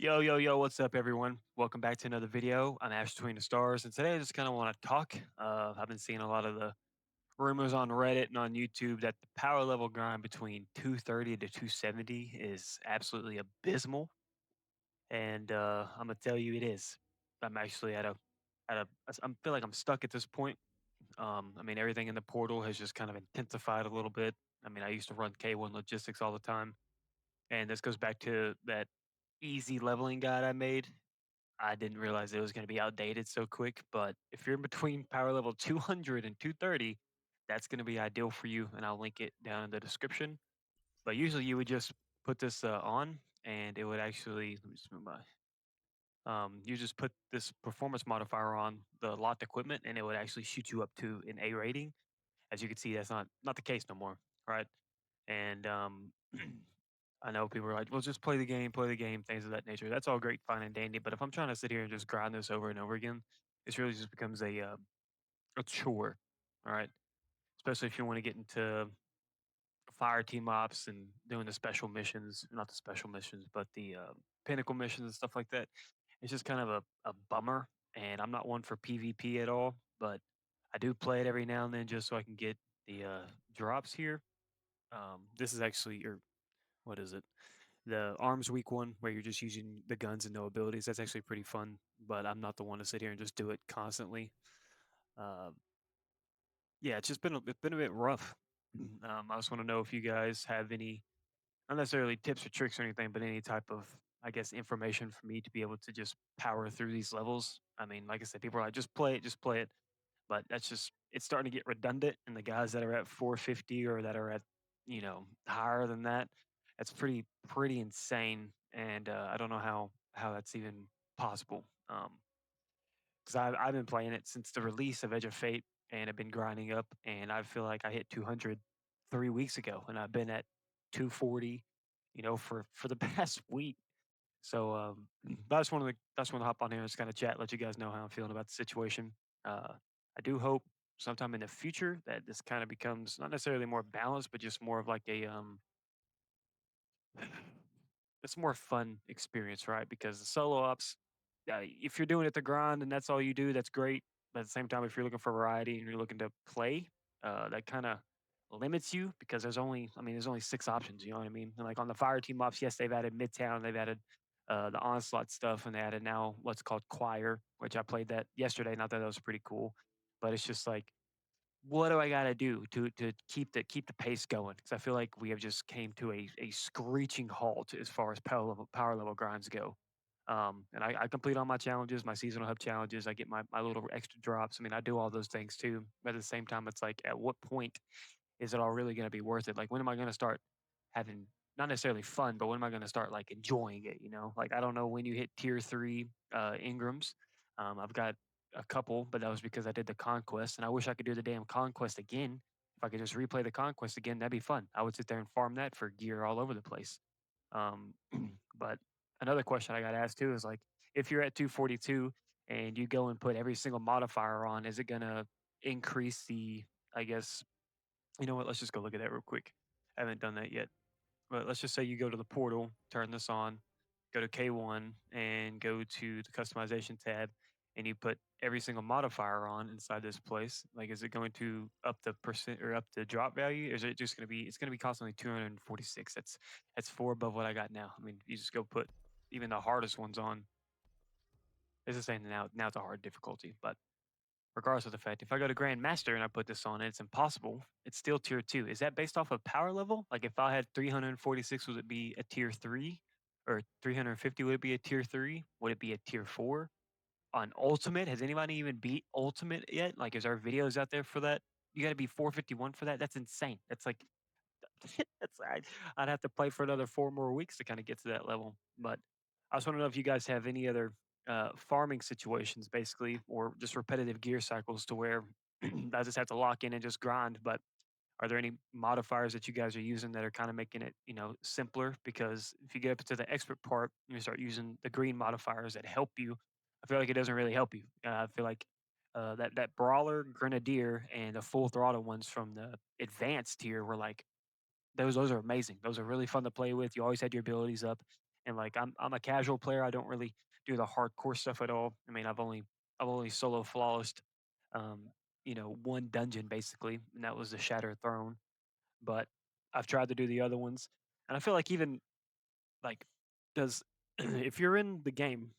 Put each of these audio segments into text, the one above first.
Yo, yo, yo, what's up, everyone? Welcome back to another video. I'm Ash Between the Stars, and today I just kind of want to talk. I've been seeing a lot of the rumors on Reddit and on YouTube that the power level grind between 230 to 270 is absolutely abysmal. And I'm going to tell you it is. I'm actually I feel like I'm stuck at this point. I mean, everything in the portal has just kind of intensified a little bit. I mean, I used to run K1 logistics all the time. And this goes back to that easy leveling guide I made. I didn't realize it was gonna be outdated so quick, but if you're in between power level 200 and 230, that's gonna be ideal for you, and I'll link it down in the description. But usually you would just put this on, and it would actually let me just move my you just put this performance modifier on the locked equipment, and it would actually shoot you up to an A rating. As you can see, that's not the case no more, right? And I know people are like, "Well, just play the game, things of that nature." That's all great, fine, and dandy. But if I'm trying to sit here and just grind this over and over again, this really just becomes a chore. All right, especially if you want to get into Fireteam Ops and doing the special missions, not the special missions, but the pinnacle missions and stuff like that. It's just kind of a bummer. And I'm not one for PvP at all, but I do play it every now and then just so I can get the drops here. This is actually, or what is it? The arms weak one where you're just using the guns and no abilities. That's actually pretty fun, but I'm not the one to sit here and just do it constantly. Uh, yeah, it's been a bit rough. I just want to know if you guys have any, not necessarily tips or tricks or anything, but any type of, I guess, information for me to be able to just power through these levels. I mean, like I said, people are like, just play it. But that's just, it's starting to get redundant. And the guys that are at 450 or that are at, higher than that, that's pretty insane. And I don't know how that's even possible. Because I've been playing it since the release of Edge of Fate and I've been grinding up. And I feel like I hit 200 3 weeks ago and I've been at 240, for the past week. So, but I just want to hop on here and just kind of chat, let you guys know how I'm feeling about the situation. I do hope sometime in the future that this kind of becomes not necessarily more balanced, but just more of like it's more fun experience, right? Because the solo ops, if you're doing it to grind and that's all you do, that's great. But at the same time, if you're looking for variety and you're looking to play, that kind of limits you because there's only six options. You know what I mean? And like on the fire team ops, yes, they've added Midtown, they've added the onslaught stuff, and they added now what's called choir, which I played that yesterday. Not that that was pretty cool, but it's just like what do I gotta do to keep the pace going? Because I feel like we have just came to a screeching halt as far as power level grinds go. And I complete all my challenges, my seasonal hub challenges. I get my little extra drops. I mean, I do all those things too. But at the same time, it's like, at what point is it all really going to be worth it? Like, when am I going to start having not necessarily fun, but when am I going to start like enjoying it? Like I don't know when you hit tier three Ingrams. I've got a couple, but that was because I did the conquest, and I wish I could do the damn conquest again. If I could just replay the conquest again, that'd be fun. I would sit there and farm that for gear all over the place. Um, but another question I got asked too is like, if you're at 242 and you go and put every single modifier on, is it gonna increase the, I guess, you know what? Let's just go look at that real quick. I haven't done that yet. But let's just say you go to the portal, turn this on, go to K1, and go to the customization tab, and you put every single modifier on inside this place. Like, is it going to up the percent or up the drop value? Or is it just going to be? It's going to be constantly 246. That's four above what I got now. I mean, you just go put even the hardest ones on. It's the same now. Now it's a hard difficulty, but regardless of the fact, if I go to Grandmaster and I put this on and it's impossible, it's still tier two. Is that based off of power level? Like if I had 346, would it be a tier three? Or 350, would it be a tier three? Would it be a tier four? On Ultimate, has anybody even beat Ultimate yet? Like, is our videos out there for that? You got to be 451 for that? That's insane. That's like, I'd have to play for another 4 more weeks to kind of get to that level. But I just want to know if you guys have any other farming situations, basically, or just repetitive gear cycles to where I just have to lock in and just grind. But are there any modifiers that you guys are using that are kind of making it, simpler? Because if you get up to the expert part, and you start using the green modifiers that help you. I feel like it doesn't really help you. I feel like that brawler, grenadier, and the full throttle ones from the advanced tier were like those are amazing. Those are really fun to play with. You always had your abilities up, And like I'm a casual player. I don't really do the hardcore stuff at all. I mean, I've only solo flawlessed, um, one dungeon basically, and that was the Shattered Throne. But I've tried to do the other ones, and I feel like even like does if you're in the game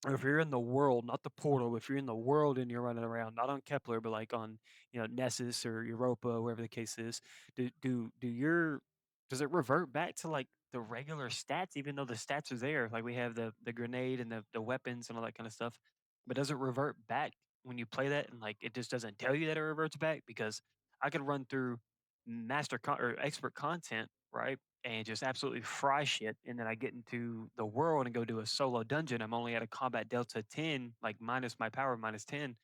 or if you're in the world, not the portal, if you're in the world and you're running around, not on Kepler, but like on, Nessus or Europa, wherever the case is, do your does it revert back to like the regular stats, even though the stats are there? Like we have the grenade and the weapons and all that kind of stuff. But does it revert back when you play that and like it just doesn't tell you that it reverts back? Because I could run through or expert content, right? And just absolutely fry shit. And then I get into the world and go do a solo dungeon. I'm only at a combat delta 10, like minus my power minus 10.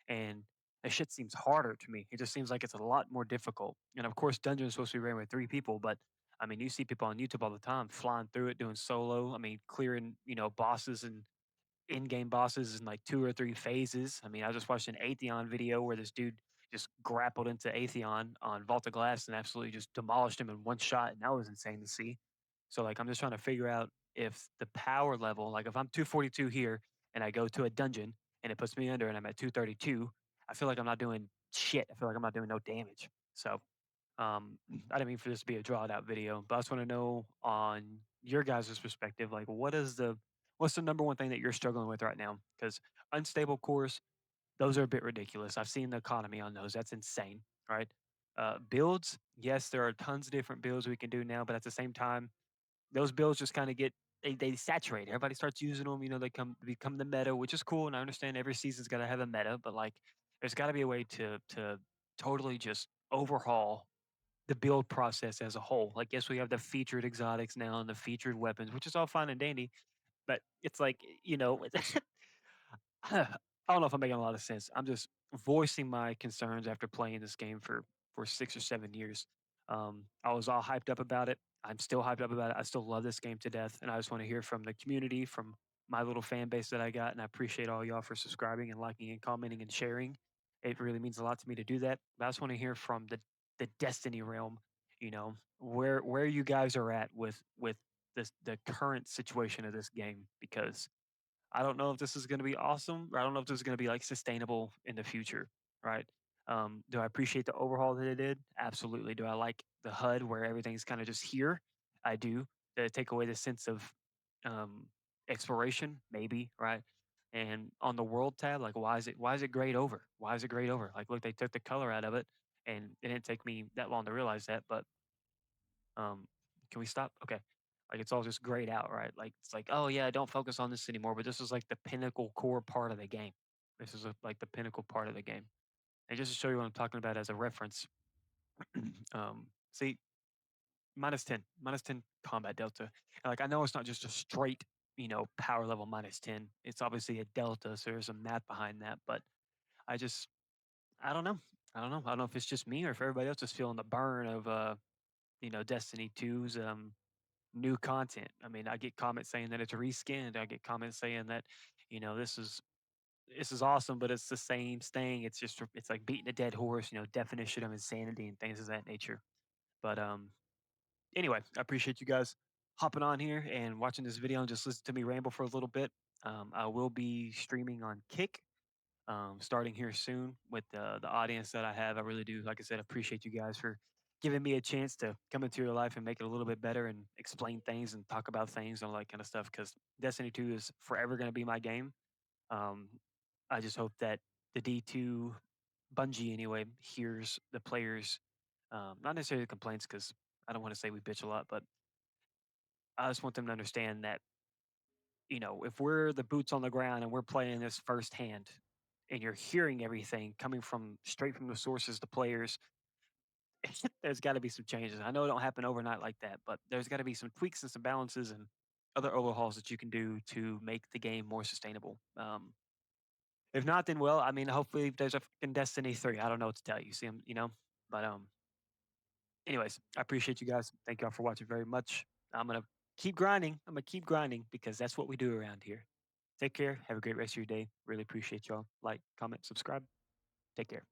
And that shit seems harder to me. It just seems like it's a lot more difficult. And of course, dungeon is supposed to be ran with 3 people, but I mean, you see people on YouTube all the time flying through it, doing solo. I mean, clearing, bosses and in-game bosses in like 2 or 3 phases. I mean, I just watched an Atheon video where this dude just grappled into Atheon on Vault of Glass and absolutely just demolished him in one shot, and that was insane to see. So, like, I'm just trying to figure out if the power level, like, if I'm 242 here and I go to a dungeon and it puts me under and I'm at 232, I feel like I'm not doing shit. I feel like I'm not doing no damage. So, I didn't mean for this to be a drawn out video, but I just want to know on your guys' perspective, like what's the number one thing that you're struggling with right now? Because unstable cores, those are a bit ridiculous. I've seen the economy on those. That's insane, right? Builds, yes, there are tons of different builds we can do now, but at the same time, those builds just kind of they saturate. Everybody starts using them. They become the meta, which is cool. And I understand every season's got to have a meta, but like, there's got to be a way to totally just overhaul the build process as a whole. Like, yes, we have the featured exotics now and the featured weapons, which is all fine and dandy, but it's like, I don't know if I'm making a lot of sense. I'm just voicing my concerns after playing this game for 6 or 7 years. I was all hyped up about it. I'm still hyped up about it. I still love this game to death, and I just want to hear from the community, from my little fan base that I got. And I appreciate all y'all for subscribing and liking and commenting and sharing. It really means a lot to me to do that. But I just want to hear from the Destiny realm. Where you guys are at with the current situation of this game, because I don't know if this is going to be awesome, or I don't know if this is going to be like sustainable in the future, right? Do I appreciate the overhaul that it did? Absolutely. Do I like the HUD where everything's kind of just here? I do. Did it take away the sense of um, exploration? Maybe, right? And on the world tab, like why is it grayed over? Why is it grayed over? Like, look, they took the color out of it, and it didn't take me that long to realize that. But um, can we stop? Okay. Like, it's all just grayed out, right? Like, it's like, oh yeah, don't focus on this anymore. But this is like the pinnacle core part of the game. This is like the pinnacle part of the game. And just to show you what I'm talking about as a reference, see, minus 10 combat delta. And like, I know it's not just a straight, power level minus 10. It's obviously a delta, so there's some math behind that. But I just, I don't know. I don't know if it's just me or if everybody else is feeling the burn of, Destiny 2's new content. I mean, I get comments saying that it's reskinned. I get comments saying that, this is awesome, but it's the same thing. It's like beating a dead horse. Definition of insanity and things of that nature. But anyway, I appreciate you guys hopping on here and watching this video and just listen to me ramble for a little bit. I will be streaming on Kick starting here soon with the audience that I have. I really do, like I said, appreciate you guys for giving me a chance to come into your life and make it a little bit better and explain things and talk about things and all that kind of stuff. Because Destiny 2 is forever going to be my game. Um, I just hope that the D2 Bungie anyway hears the players, not necessarily the complaints, because I don't want to say we bitch a lot, but I just want them to understand that, if we're the boots on the ground and we're playing this firsthand and you're hearing everything coming from straight from the sources, the players, there's got to be some changes. I know it don't happen overnight like that, but there's got to be some tweaks and some balances and other overhauls that you can do to make the game more sustainable. If not, then well, I mean, hopefully there's a fucking Destiny 3. I don't know what to tell you. See, but anyways, I appreciate you guys. Thank y'all for watching very much. I'm gonna keep grinding. I'm gonna keep grinding because that's what we do around here. Take care. Have a great rest of your day. Really appreciate y'all. Like, comment, subscribe. Take care.